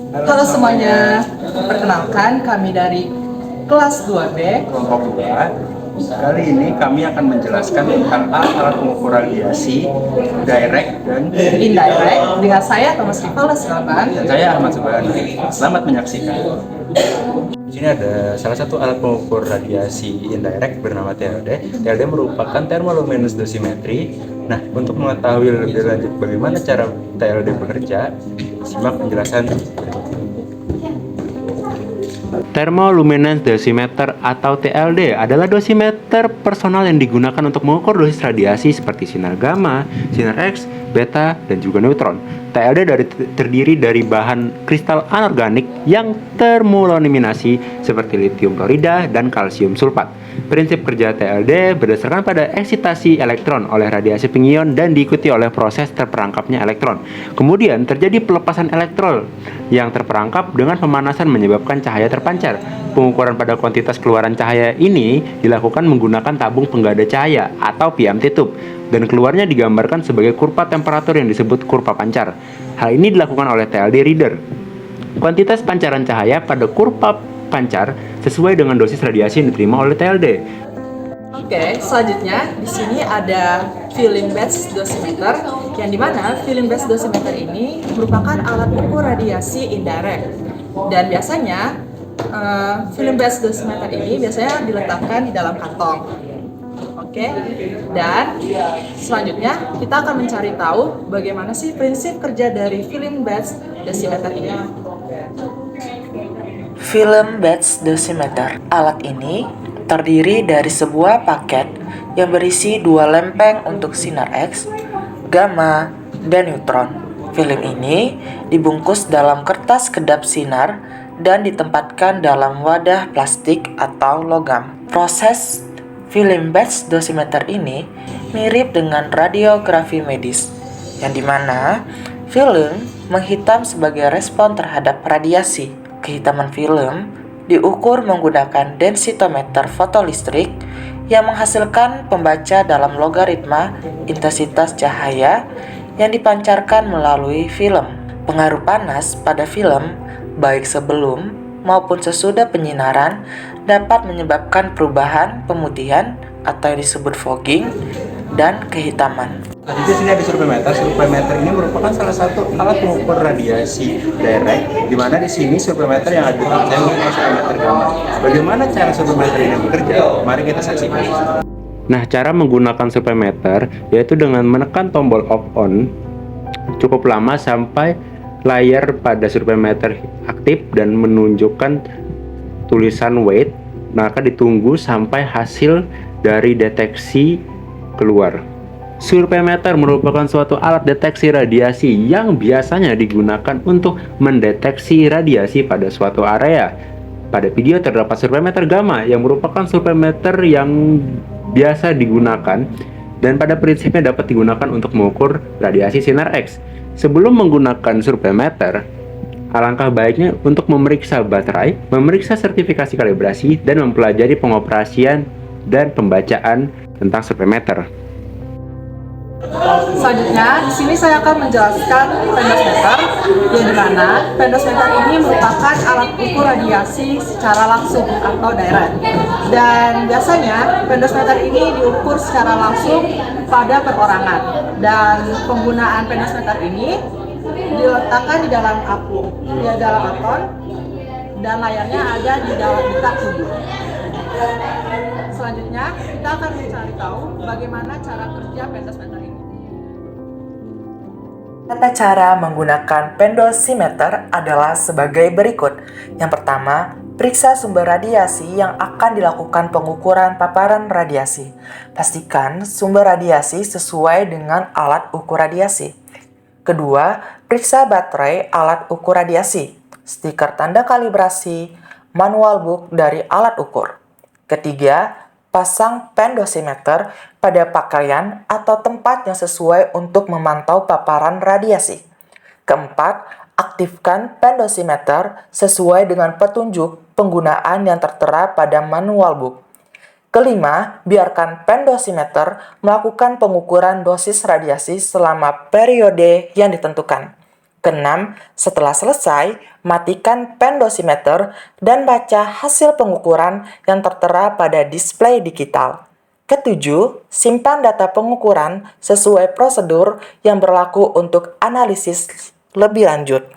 Halo semuanya, perkenalkan kami dari kelas 2B. Kelompok 2. Kali ini kami akan menjelaskan tentang alat pengukur radiasi, direct dan Indirect dengan saya Thomas Rival Selatan. dan saya Ahmad Subhani. Selamat menyaksikan. Di sini ada salah satu alat pengukur radiasi indirect bernama TLD. TLD merupakan thermoluminescence dosimetri. Nah, untuk mengetahui lebih lanjut bagaimana cara TLD bekerja, simak penjelasan berikut. Thermoluminescence dosimeter atau TLD adalah dosimeter personal yang digunakan untuk mengukur dosis radiasi seperti sinar gamma, sinar X, beta, dan juga neutron. TLD terdiri dari bahan kristal anorganik yang termoluminasi seperti lithium klorida dan kalsium sulfat. Prinsip kerja TLD berdasarkan pada eksitasi elektron oleh radiasi pengion dan diikuti oleh proses terperangkapnya elektron. Kemudian terjadi pelepasan elektron yang terperangkap dengan pemanasan menyebabkan cahaya terpancar. Pengukuran pada kuantitas keluaran cahaya ini dilakukan menggunakan tabung penggada cahaya atau PMT tube dan keluarnya digambarkan sebagai kurva temperatur yang disebut kurva pancar. Hal ini dilakukan oleh TLD reader. Kuantitas pancaran cahaya pada kurva pancar sesuai dengan dosis radiasi yang diterima oleh TLD. Oke, selanjutnya di sini ada filling batch dosimeter, yang dimana filling batch dosimeter ini merupakan alat ukur radiasi indirect. Dan biasanya filling batch dosimeter ini biasanya diletakkan di dalam kantong. Oke, dan selanjutnya kita akan mencari tahu bagaimana sih prinsip kerja dari filling batch dosimeter ini. Film batch dosimeter. Alat ini terdiri dari sebuah paket yang berisi dua lempeng untuk sinar X, gamma, dan neutron. Film ini dibungkus dalam kertas kedap sinar dan ditempatkan dalam wadah plastik atau logam. Proses film batch dosimeter ini mirip dengan radiografi medis, yang dimana film menghitam sebagai respon terhadap radiasi. Kehitaman film diukur menggunakan densitometer fotolistrik yang menghasilkan pembaca dalam logaritma intensitas cahaya yang dipancarkan melalui film. Pengaruh panas pada film, baik sebelum maupun sesudah penyinaran, dapat menyebabkan perubahan pemutihan atau yang disebut fogging dan kehitaman. Di sini ada surveimeter. Surveimeter ini merupakan salah satu alat pengukur radiasi direct, di mana di sini surveimeter yang ada di belakang merupakan surveimeter gamma. Bagaimana cara surveimeter ini bekerja? Mari kita saksikan. Nah, cara menggunakan surveimeter yaitu dengan menekan tombol off on cukup lama sampai layar pada surveimeter aktif dan menunjukkan tulisan weight. Maka ditunggu sampai hasil dari deteksi keluar. Surveimeter merupakan suatu alat deteksi radiasi yang biasanya digunakan untuk mendeteksi radiasi pada suatu area. Pada video terdapat surveimeter gamma yang merupakan surveimeter yang biasa digunakan dan pada prinsipnya dapat digunakan untuk mengukur radiasi sinar X. Sebelum menggunakan surveimeter, alangkah baiknya untuk memeriksa baterai, memeriksa sertifikasi kalibrasi, dan mempelajari pengoperasian dan pembacaan tentang surveimeter. Selanjutnya, di sini saya akan menjelaskan pendosmeter, yang dimana pendosmeter ini merupakan alat ukur radiasi secara langsung atau direct. Dan biasanya pendosmeter ini diukur secara langsung pada perorangan. Dan penggunaan pendosmeter ini diletakkan di dalam apron, dan layarnya ada di dalam dekat tubuh. Selanjutnya, kita akan mencari tahu bagaimana cara kerja pendosmeter ini. Tata cara menggunakan pendosimeter adalah sebagai berikut. Yang pertama, periksa sumber radiasi yang akan dilakukan pengukuran paparan radiasi. Pastikan sumber radiasi sesuai dengan alat ukur radiasi. Kedua, periksa baterai alat ukur radiasi, stiker tanda kalibrasi, manual book dari alat ukur. Ketiga, pasang pendosimeter pada pakaian atau tempat yang sesuai untuk memantau paparan radiasi. Keempat, aktifkan pendosimeter sesuai dengan petunjuk penggunaan yang tertera pada manual book. Kelima, biarkan pendosimeter melakukan pengukuran dosis radiasi selama periode yang ditentukan. Keenam, setelah selesai, matikan pen dosimeter dan baca hasil pengukuran yang tertera pada display digital. Ketujuh, simpan data pengukuran sesuai prosedur yang berlaku untuk analisis lebih lanjut.